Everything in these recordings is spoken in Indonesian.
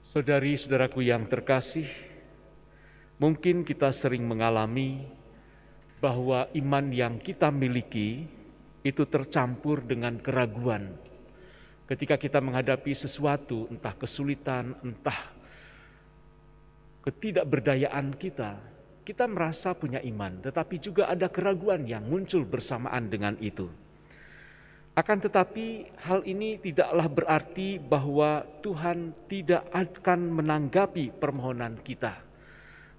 Saudari-saudaraku yang terkasih, mungkin kita sering mengalami bahwa iman yang kita miliki itu tercampur dengan keraguan. Ketika kita menghadapi sesuatu, entah kesulitan, entah ketidakberdayaan kita merasa punya iman, tetapi juga ada keraguan yang muncul bersamaan dengan itu. Akan tetapi hal ini tidaklah berarti bahwa Tuhan tidak akan menanggapi permohonan kita,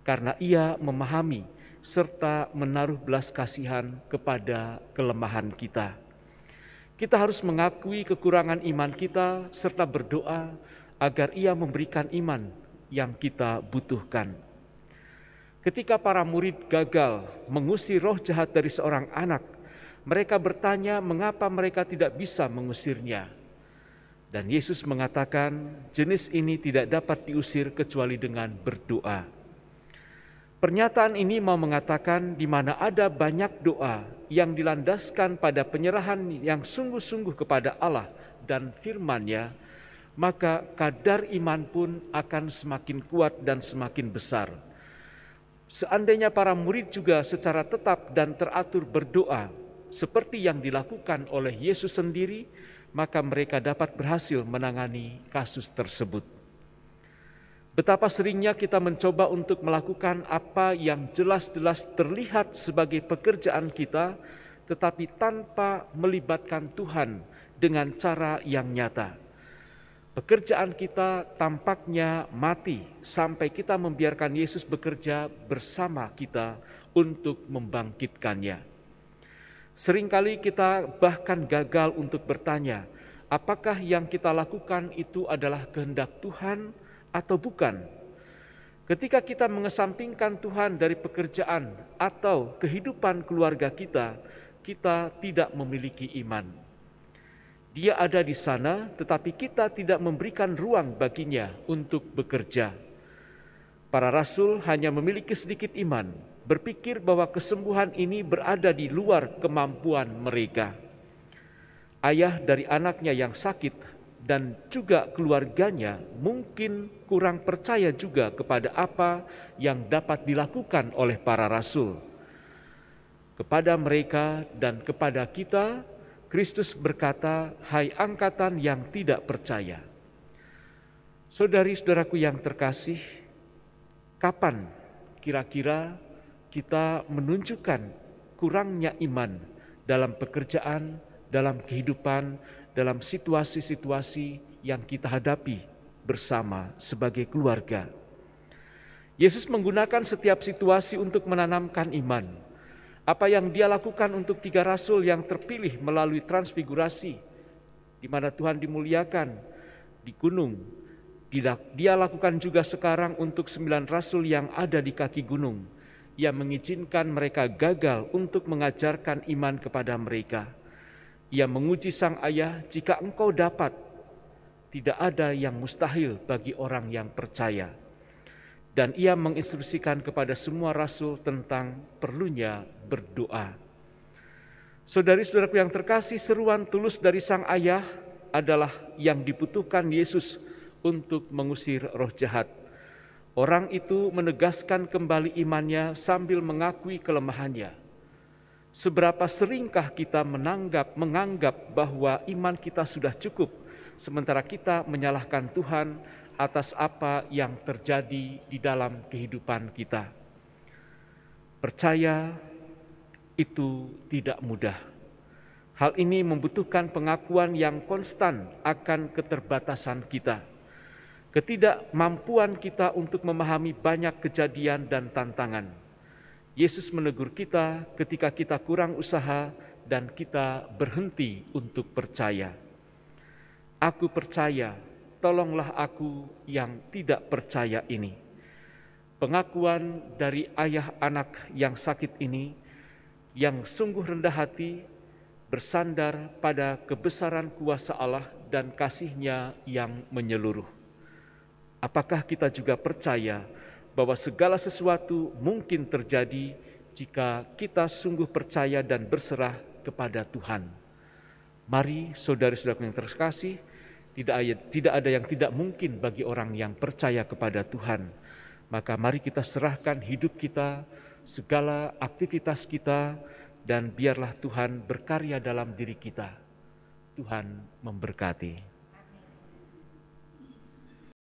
karena Ia memahami serta menaruh belas kasihan kepada kelemahan kita. Kita harus mengakui kekurangan iman kita serta berdoa agar Ia memberikan iman yang kita butuhkan. Ketika para murid gagal mengusir roh jahat dari seorang anak, mereka bertanya mengapa mereka tidak bisa mengusirnya. Dan Yesus mengatakan jenis ini tidak dapat diusir kecuali dengan berdoa. Pernyataan ini mau mengatakan di mana ada banyak doa yang dilandaskan pada penyerahan yang sungguh-sungguh kepada Allah dan firman-Nya, maka kadar iman pun akan semakin kuat dan semakin besar. Seandainya para murid juga secara tetap dan teratur berdoa, seperti yang dilakukan oleh Yesus sendiri, maka mereka dapat berhasil menangani kasus tersebut. Betapa seringnya kita mencoba untuk melakukan apa yang jelas-jelas terlihat sebagai pekerjaan kita, tetapi tanpa melibatkan Tuhan dengan cara yang nyata. Pekerjaan kita tampaknya mati sampai kita membiarkan Yesus bekerja bersama kita untuk membangkitkannya. Seringkali kita bahkan gagal untuk bertanya, apakah yang kita lakukan itu adalah kehendak Tuhan atau bukan? Ketika kita mengesampingkan Tuhan dari pekerjaan atau kehidupan keluarga kita tidak memiliki iman. Dia ada di sana, tetapi kita tidak memberikan ruang baginya untuk bekerja. Para rasul hanya memiliki sedikit iman, berpikir bahwa kesembuhan ini berada di luar kemampuan mereka. Ayah dari anaknya yang sakit dan juga keluarganya mungkin kurang percaya juga kepada apa yang dapat dilakukan oleh para rasul. Kepada mereka dan kepada kita, Kristus berkata, "Hai angkatan yang tidak percaya." Saudari-saudaraku yang terkasih, kapan kira-kira kita menunjukkan kurangnya iman dalam pekerjaan, dalam kehidupan, dalam situasi-situasi yang kita hadapi bersama sebagai keluarga? Yesus menggunakan setiap situasi untuk menanamkan iman. Apa yang Dia lakukan untuk 3 rasul yang terpilih melalui transfigurasi, di mana Tuhan dimuliakan di gunung, Dia lakukan juga sekarang untuk 9 rasul yang ada di kaki gunung. Ia mengizinkan mereka gagal untuk mengajarkan iman kepada mereka. Ia menguji sang ayah, jika engkau dapat, tidak ada yang mustahil bagi orang yang percaya. Dan ia menginstruksikan kepada semua rasul tentang perlunya berdoa. Saudari-saudaraku yang terkasih, seruan tulus dari sang ayah adalah yang dibutuhkan Yesus untuk mengusir roh jahat. Orang itu menegaskan kembali imannya sambil mengakui kelemahannya. Seberapa seringkah kita menganggap bahwa iman kita sudah cukup, sementara kita menyalahkan Tuhan atas apa yang terjadi di dalam kehidupan kita. Percaya itu tidak mudah. Hal ini membutuhkan pengakuan yang konstan akan keterbatasan kita, ketidakmampuan kita untuk memahami banyak kejadian dan tantangan. Yesus menegur kita ketika kita kurang usaha dan kita berhenti untuk percaya. Aku percaya, tolonglah aku yang tidak percaya ini. Pengakuan dari ayah anak yang sakit ini, yang sungguh rendah hati, bersandar pada kebesaran kuasa Allah dan kasih-Nya yang menyeluruh. Apakah kita juga percaya bahwa segala sesuatu mungkin terjadi jika kita sungguh percaya dan berserah kepada Tuhan? Mari saudari-saudaraku yang terkasih, Tidak ada yang tidak mungkin bagi orang yang percaya kepada Tuhan. Maka mari kita serahkan hidup kita, segala aktivitas kita, dan biarlah Tuhan berkarya dalam diri kita. Tuhan memberkati.